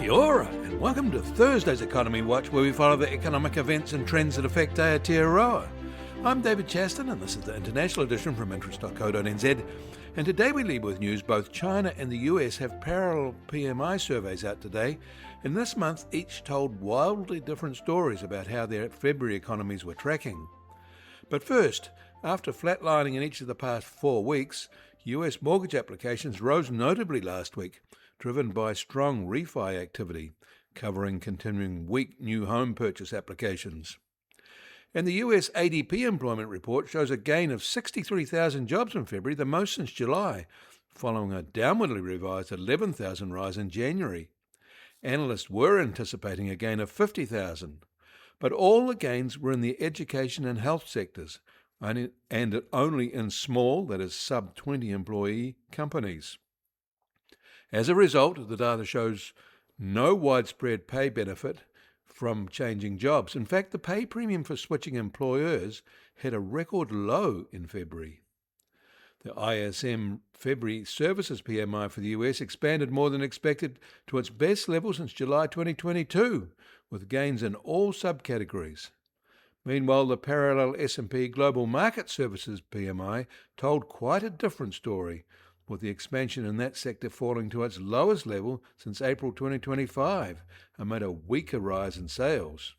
Kia ora, and welcome to Thursday's Economy Watch, where we follow the economic events and trends that affect Aotearoa. I'm David Chaston, and this is the international edition from interest.co.nz. And today we lead with news. Both China and the US have parallel PMI surveys out today, and this month each told wildly different stories about how their February economies were tracking. But first, after flatlining in each of the past 4 weeks, US mortgage applications rose notably last week, driven by strong refi activity, covering continuing weak new home purchase applications. And the US ADP employment report shows a gain of 63,000 jobs in February, the most since July, following a downwardly revised 11,000 rise in January. Analysts were anticipating a gain of 50,000, but all the gains were in the education and health sectors, and only in small, that is sub-20 employee companies. As a result, the data shows no widespread pay benefit from changing jobs. In fact, the pay premium for switching employers hit a record low in February. The ISM February Services PMI for the US expanded more than expected to its best level since July 2022, with gains in all subcategories. Meanwhile, the parallel S&P Global Market Services PMI told quite a different story, with the expansion in that sector falling to its lowest level since April 2025, amid a weaker rise in sales.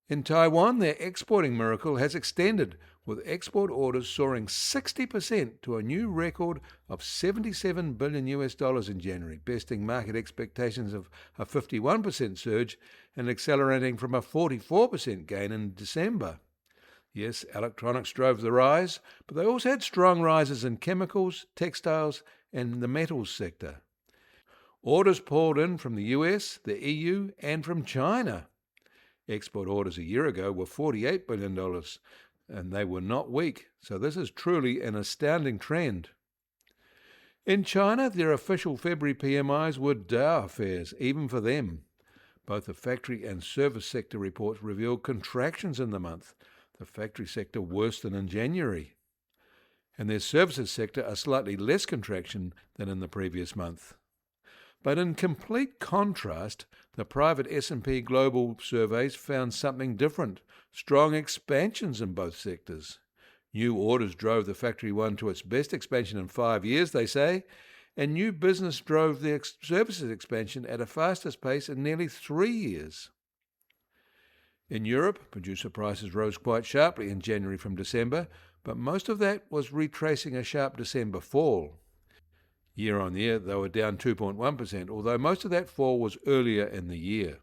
In Taiwan, their exporting miracle has extended, with export orders soaring 60% to a new record of $77 billion in January, besting market expectations of a 51% surge and accelerating from a 44% gain in December. Yes, electronics drove the rise, but they also had strong rises in chemicals, textiles, and the metals sector. Orders poured in from the US, the EU, and from China. Export orders a year ago were $48 billion, and they were not weak, so this is truly an astounding trend. In China, their official February PMIs were dour affairs, even for them. Both the factory and service sector reports revealed contractions in the month, the factory sector worse than in January, and their services sector a slightly less contraction than in the previous month. But in complete contrast, the private S&P Global surveys found something different, strong expansions in both sectors. New orders drove the factory one to its best expansion in 5 years, they say, and new business drove the services expansion at a fastest pace in nearly 3 years. In Europe, producer prices rose quite sharply in January from December, but most of that was retracing a sharp December fall. Year on year, they were down 2.1%, although most of that fall was earlier in the year.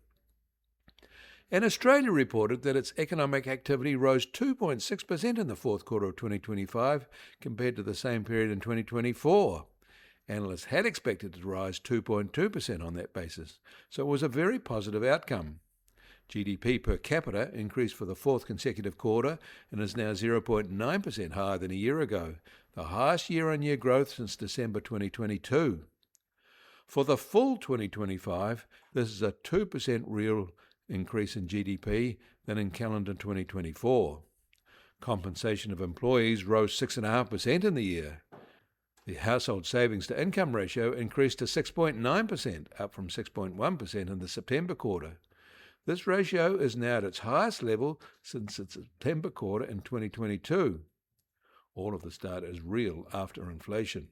And Australia reported that its economic activity rose 2.6% in the fourth quarter of 2025 compared to the same period in 2024. Analysts had expected it to rise 2.2% on that basis, so it was a very positive outcome. GDP per capita increased for the fourth consecutive quarter and is now 0.9% higher than a year ago, the highest year-on-year growth since December 2022. For the full 2025, this is a 2% real increase in GDP than in calendar 2024. Compensation of employees rose 6.5% in the year. The household savings to income ratio increased to 6.9%, up from 6.1% in the September quarter. This ratio is now at its highest level since the September quarter in 2022. All of this data is real after inflation.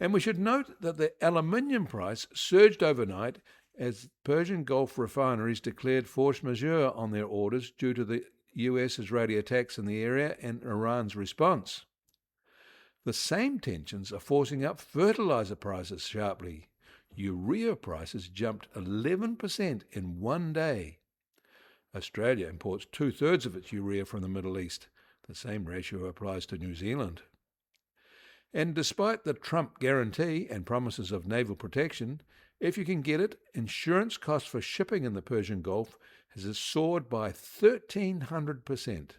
And we should note that the aluminium price surged overnight as Persian Gulf refineries declared force majeure on their orders due to the US Israeli attacks in the area and Iran's response. The same tensions are forcing up fertiliser prices sharply. Urea prices jumped 11% in 1 day. Australia imports 2/3 of its urea from the Middle East. The same ratio applies to New Zealand. And despite the Trump guarantee and promises of naval protection, if you can get it, insurance costs for shipping in the Persian Gulf has soared by 1,300%.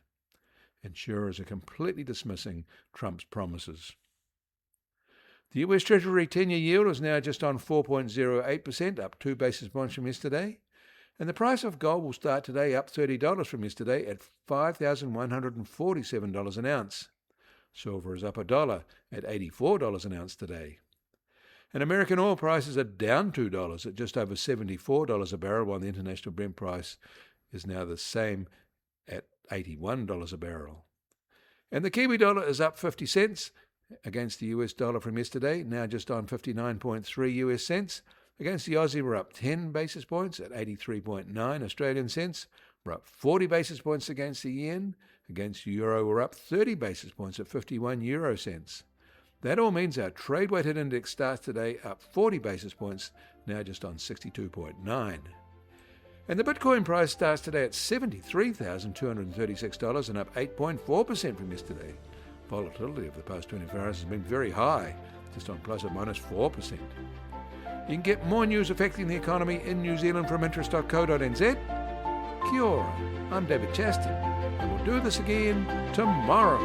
Insurers are completely dismissing Trump's promises. The US Treasury 10-year yield is now just on 4.08%, up 2 basis points from yesterday. And the price of gold will start today up $30 from yesterday at $5,147 an ounce. Silver is up $1 at $84 an ounce today. And American oil prices are down $2 at just over $74 a barrel, while the international Brent price is now the same at $81 a barrel. And the Kiwi dollar is up 50 cents against the US dollar from yesterday, now just on 59.3 US cents. Against the Aussie, we're up 10 basis points at 83.9 Australian cents. We're up 40 basis points against the yen. Against the euro, we're up 30 basis points at 51 euro cents. That all means our trade-weighted index starts today up 40 basis points, now just on 62.9. And the Bitcoin price starts today at $73,236 and up 8.4% from yesterday. Volatility of the past 24 hours has been very high, just on plus or minus 4%. You can get more news affecting the economy in New Zealand from interest.co.nz. Kia ora, I'm David Chaston, and we'll do this again tomorrow.